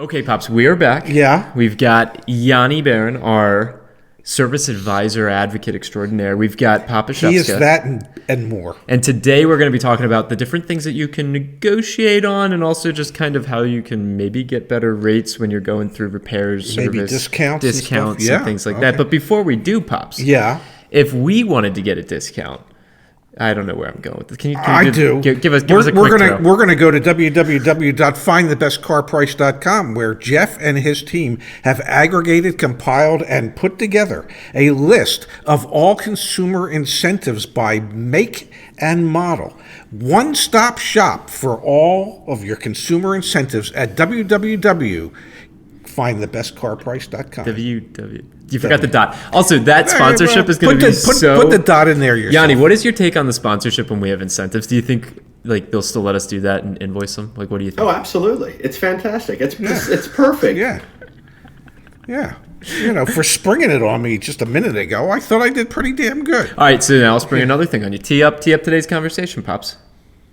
Okay, Pops, we are back. Yeah. We've got Yoni Barron, our service advisor, advocate extraordinaire. We've got Papa He is Shevska. that and more. And today we're going to be talking about the different things that you can negotiate on and also just kind of how you can maybe get better rates when you're going through repairs, Maybe service, discounts and stuff. and Yeah, things like okay. that. But before we do, Pops, Yeah. if we wanted to get a discount, I don't know where I'm going with this. Can you I do. Give us a quick throw. We're gonna go to www.findthebestcarprice.com, where Jeff and his team have aggregated, compiled, and put together a list of all consumer incentives by make and model. One-stop shop for all of your consumer incentives at www.findthebestcarprice.com. You forgot the dot. Also, that sponsorship is going to be Put the dot in there yourself. Yanni, what is your take on the sponsorship when we have incentives? Do you think they'll still let us do that and invoice them? What do you think? Oh, absolutely. It's fantastic. It's perfect. Yeah. For springing it on me just a minute ago, I thought I did pretty damn good. All right, so now let's bring another thing on you. Tee up today's conversation, Pops.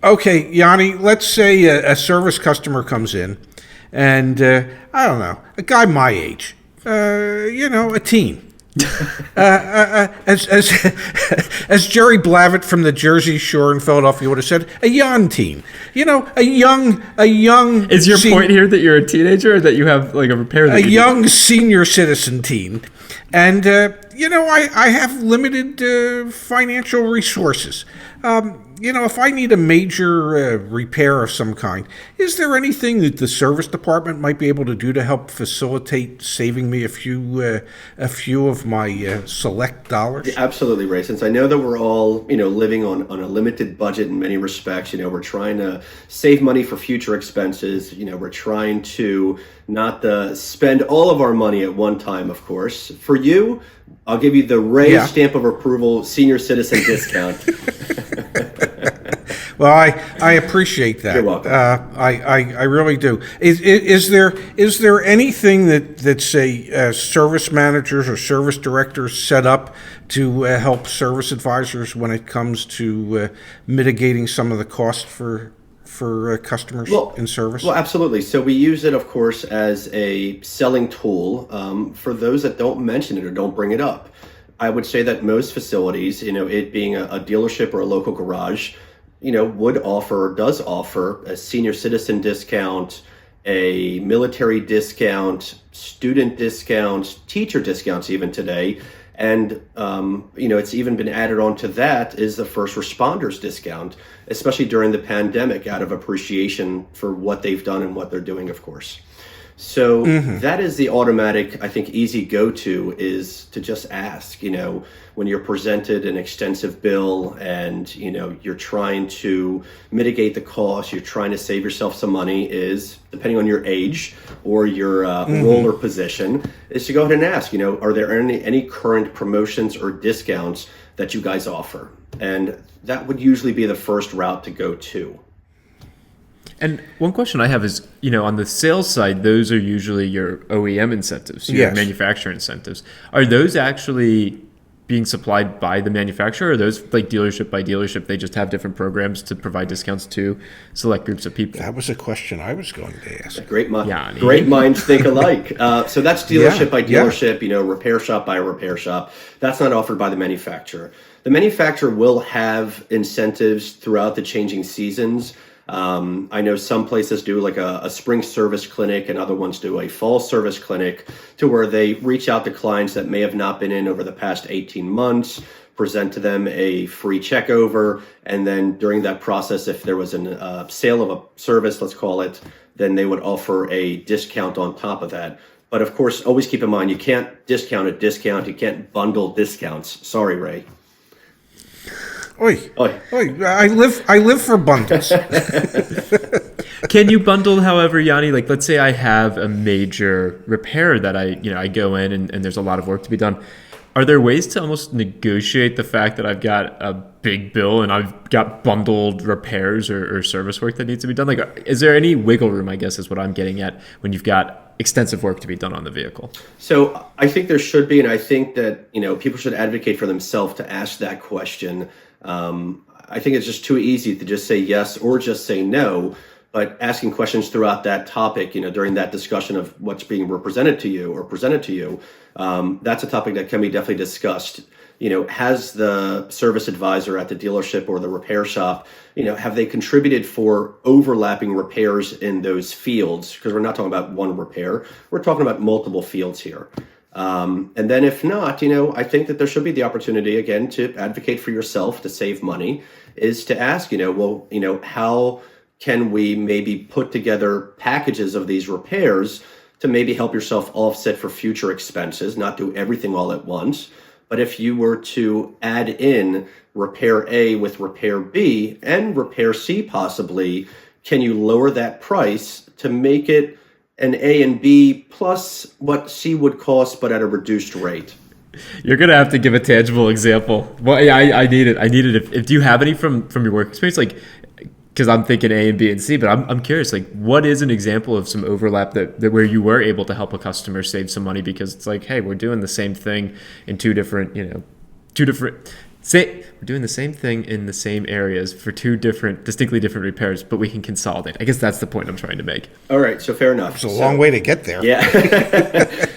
Okay, Yanni, let's say a service customer comes in and, I don't know, a guy my age, a teen. As Jerry Blavitt from the Jersey Shore in Philadelphia would have said, a young teen. A young. Is your point here that you're a teenager or that you have like a repair? A young senior citizen teen, and I have limited financial resources. If I need a major repair of some kind, is there anything that the service department might be able to do to help facilitate saving me a few of my select dollars? Absolutely, Ray. Since I know that we're all, living on a limited budget in many respects, we're trying to save money for future expenses. We're trying to not spend all of our money at one time, of course. For you, I'll give you the Ray stamp of approval senior citizen discount. Well, I appreciate that. You're welcome. I really do. Is there anything that say service managers or service directors set up to help service advisors when it comes to mitigating some of the costs for customers in service? Well, absolutely. So we use it, of course, as a selling tool for those that don't mention it or don't bring it up. I would say that most facilities, it being a dealership or a local garage, does offer a senior citizen discount, a military discount, student discounts, teacher discounts even today. And, it's even been added on to that is the first responders discount, especially during the pandemic, out of appreciation for what they've done and what they're doing, of course. So that is the automatic, I think, easy go-to is to just ask, when you're presented an extensive bill and, you're trying to mitigate the cost, you're trying to save yourself some money is, depending on your age or your role or position, is to go ahead and ask, are there any current promotions or discounts that you guys offer? And that would usually be the first route to go to. And one question I have is, on the sales side, those are usually your OEM incentives, your manufacturer incentives. Are those actually being supplied by the manufacturer, or are those like dealership by dealership? They just have different programs to provide discounts to select groups of people. That was a question I was going to ask. Great minds think alike. So that's dealership by dealership, repair shop by repair shop. That's not offered by the manufacturer. The manufacturer will have incentives throughout the changing seasons. I know some places do like a spring service clinic and other ones do a fall service clinic to where they reach out to clients that may have not been in over the past 18 months, present to them a free check over, and then during that process, if there was a sale of a service, let's call it, then they would offer a discount on top of that. But of course, always keep in mind, you can't discount a discount. You can't bundle discounts. Sorry, Ray. Oi. I live for bundles. Can you bundle, however, Yanni, like let's say I have a major repair that I go in and there's a lot of work to be done. Are there ways to almost negotiate the fact that I've got a big bill and I've got bundled repairs or service work that needs to be done? Like, is there any wiggle room, I guess, is what I'm getting at when you've got extensive work to be done on the vehicle? So I think there should be, and I think that, people should advocate for themselves to ask that question. I think it's just too easy to just say yes or just say no. but asking questions throughout that topic, during that discussion of what's being represented to you or presented to you, that's a topic that can be definitely discussed. Has the service advisor at the dealership or the repair shop, have they contributed for overlapping repairs in those fields? Because we're not talking about one repair, we're talking about multiple fields here. And then if not, I think that there should be the opportunity, again, to advocate for yourself to save money, is to ask, how can we maybe put together packages of these repairs to maybe help yourself offset for future expenses, not do everything all at once. But if you were to add in repair A with repair B and repair C possibly, can you lower that price to make it an A and B plus what C would cost, but at a reduced rate? You're gonna have to give a tangible example. Well, yeah, I need it. I need it. If do you have any from your work experience, like? Because I'm thinking A and B and C, but I'm curious, like, what is an example of some overlap that where you were able to help a customer save some money because it's like, hey, we're doing the same thing in we're doing the same thing in the same areas for two distinctly different repairs, but we can consolidate. I guess that's the point I'm trying to make. All right, so fair enough. It's a long way to get there. Yeah,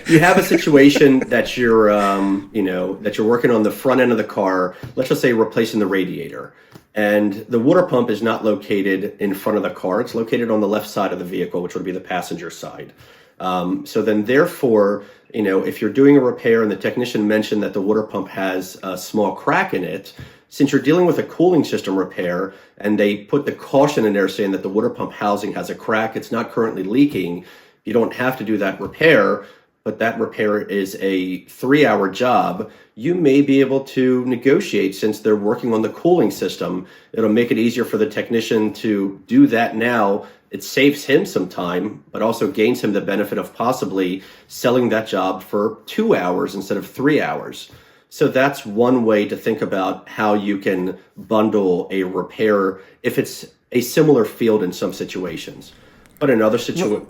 you have a situation that you're, that you're working on the front end of the car. Let's just say replacing the radiator. And the water pump is not located in front of the car. It's located on the left side of the vehicle, which would be the passenger side. So then therefore, if you're doing a repair and the technician mentioned that the water pump has a small crack in it, since you're dealing with a cooling system repair and they put the caution in there saying that the water pump housing has a crack, it's not currently leaking, you don't have to do that repair, but that repair is a 3-hour job, you may be able to negotiate since they're working on the cooling system. It'll make it easier for the technician to do that now. It saves him some time, but also gains him the benefit of possibly selling that job for 2 hours instead of 3 hours. So that's one way to think about how you can bundle a repair if it's a similar field in some situations. But in other situations...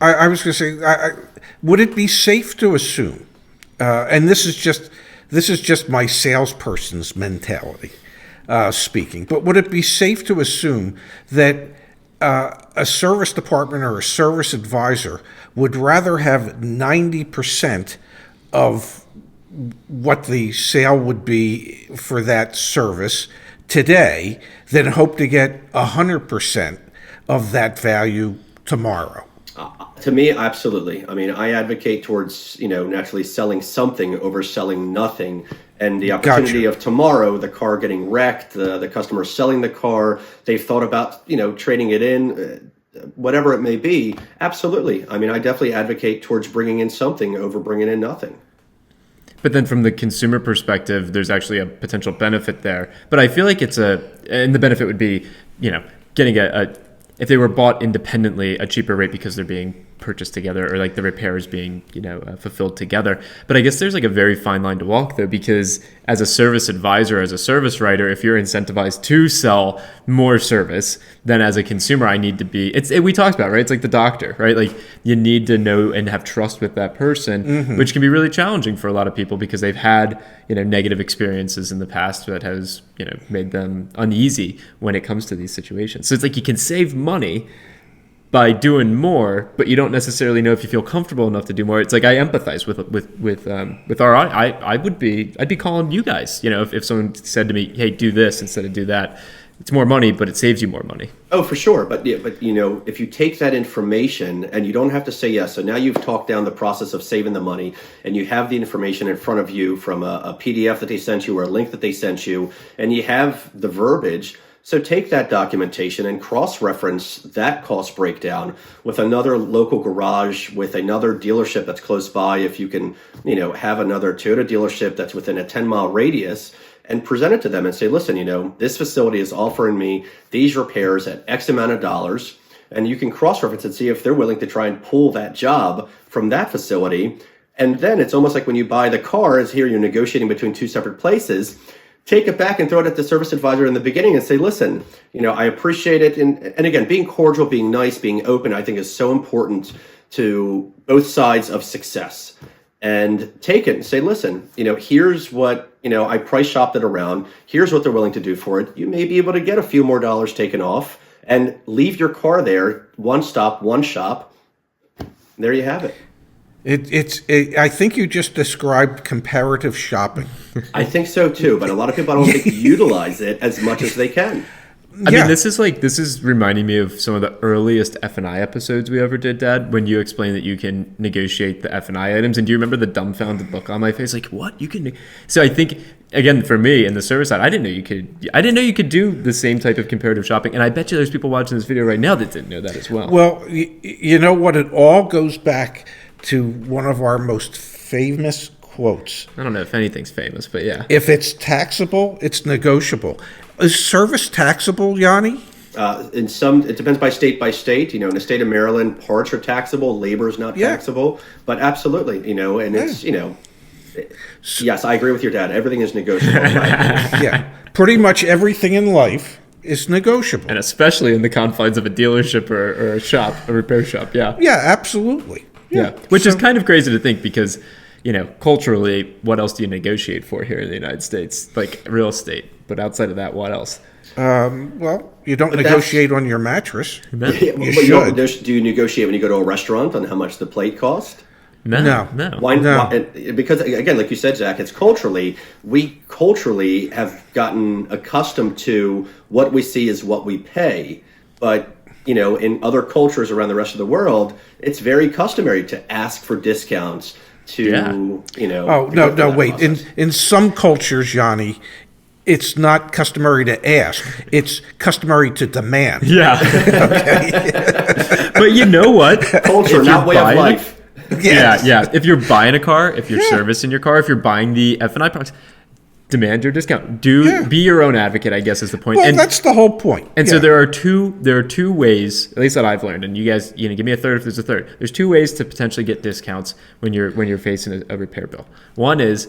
I was going to say, would it be safe to assume, and this is just my salesperson's mentality speaking, but would it be safe to assume that a service department or a service advisor would rather have 90% of what the sale would be for that service today than hope to get 100% of that value tomorrow? To me, absolutely. I mean, I advocate towards, naturally selling something over selling nothing. And the opportunity of tomorrow, the car getting wrecked, the customer selling the car, they've thought about, trading it in, whatever it may be. Absolutely. I mean, I definitely advocate towards bringing in something over bringing in nothing. But then from the consumer perspective, there's actually a potential benefit there. But I feel like and the benefit would be, getting if they were bought independently, a cheaper rate because they're being purchased together, or like the repairs being fulfilled together. But I guess there's like a very fine line to walk though, because as a service advisor, as a service writer, if you're incentivized to sell more service, then as a consumer I need to be, we talked about, right? It's like the doctor, right? Like you need to know and have trust with that person, which can be really challenging for a lot of people because they've had negative experiences in the past that has made them uneasy when it comes to these situations. So it's like you can save money by doing more, but you don't necessarily know if you feel comfortable enough to do more. It's like I empathize with our. I'd be calling you guys. If someone said to me, "Hey, do this instead of do that," it's more money, but it saves you more money. Oh, for sure. But if you take that information and you don't have to say yes, so now you've talked down the process of saving the money, and you have the information in front of you from a PDF that they sent you or a link that they sent you, and you have the verbiage. So take that documentation and cross-reference that cost breakdown with another local garage, with another dealership that's close by. If you can, have another Toyota dealership that's within a 10-mile radius, and present it to them and say, listen, this facility is offering me these repairs at X amount of dollars. And you can cross-reference and see if they're willing to try and pull that job from that facility. And then it's almost like when you buy the car, is here you're negotiating between two separate places. Take it back and throw it at the service advisor in the beginning and say, listen, I appreciate it. And again, being cordial, being nice, being open, I think is so important to both sides of success. And take it and say, listen, here's what, I price shopped it around. Here's what they're willing to do for it. You may be able to get a few more dollars taken off. and leave your car there, one stop, one shop. There you have it. I think you just described comparative shopping. I think so too, but a lot of people I don't think utilize it as much as they can. I mean, this is reminding me of some of the earliest F&I episodes we ever did, Dad, when you explained that you can negotiate the F&I items. And do you remember the dumbfounded look on my face? Like, what? You can? So I think, again, for me in the service side, I didn't know you could do the same type of comparative shopping. And I bet you there's people watching this video right now that didn't know that as well. Well, you know what? It all goes back to one of our most famous quotes. I don't know if anything's famous, but yeah. If it's taxable, it's negotiable. Is service taxable, Yoni? In some, it depends by state. In the state of Maryland, parts are taxable, labor is not taxable. But absolutely, and it's, yes, I agree with your dad. Everything is negotiable. Yeah, pretty much everything in life is negotiable, and especially in the confines of a dealership or a shop, a repair shop. Yeah. Yeah, absolutely. Yeah, which is kind of crazy to think because, culturally, what else do you negotiate for here in the United States? Like real estate. But outside of that, what else? Well, you don't negotiate on your mattress. No. You should. Do you negotiate when you go to a restaurant on how much the plate costs? No. Why? Because, again, like you said, Zach, it's we culturally have gotten accustomed to what we see is what we pay. But, in other cultures around the rest of the world, it's very customary to ask for discounts to, Oh, no, wait. In some cultures, Yoni, it's not customary to ask. It's customary to demand. Yeah. But you know what? Culture, not way of life. Yes. Yeah. If you're buying a car, if you're servicing your car, if you're buying the F&I products, demand your discount. Be your own advocate, I guess is the point. Well, that's the whole point. And so there are two ways, at least that I've learned, and you guys, give me a third if there's a third. There's two ways to potentially get discounts when you're facing a repair bill. One is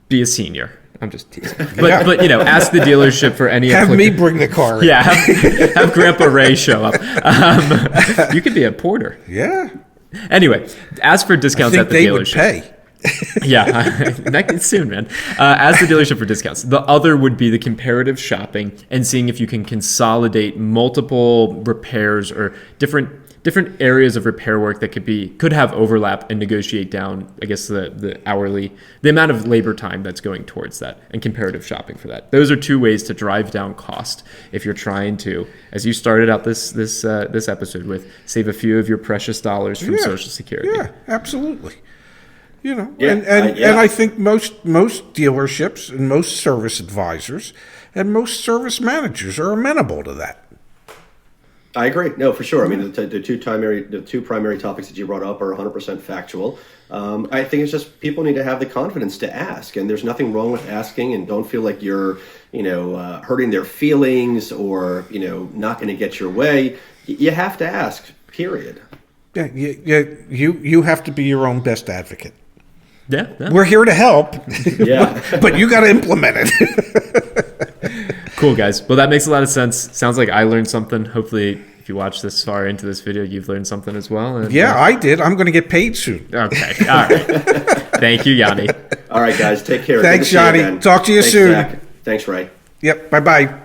be a senior. I'm just teasing. But ask the dealership for any. Have me bring the car in. Yeah, have Grandpa Ray show up. You could be a porter. Yeah. Anyway, ask for discounts at the dealership. Would pay. Yeah, soon, man. Ask the dealership for discounts. The other would be the comparative shopping and seeing if you can consolidate multiple repairs or different areas of repair work that could have overlap and negotiate down, I guess, the amount of labor time that's going towards that, and comparative shopping for that. Those are two ways to drive down cost if you're trying to, as you started out this episode with, save a few of your precious dollars from Social Security. Yeah, absolutely. And I think most dealerships and most service advisors and most service managers are amenable to that. I agree. No, for sure. I mean, the two primary topics that you brought up are 100% factual. I think it's just people need to have the confidence to ask, and there's nothing wrong with asking. And don't feel like you're, hurting their feelings or not going to get your way. You have to ask. Period. Yeah. You have to be your own best advocate. Yeah. We're here to help. Yeah. But you got to implement it. Cool, guys. Well, that makes a lot of sense. Sounds like I learned something. Hopefully, if you watch this far into this video, you've learned something as well. And, I did. I'm going to get paid soon. Okay. All right. Thank you, Yoni. All right, guys. Take care. Thanks, Yoni. Talk to you soon. Zach. Thanks, Ray. Yep. Bye-bye.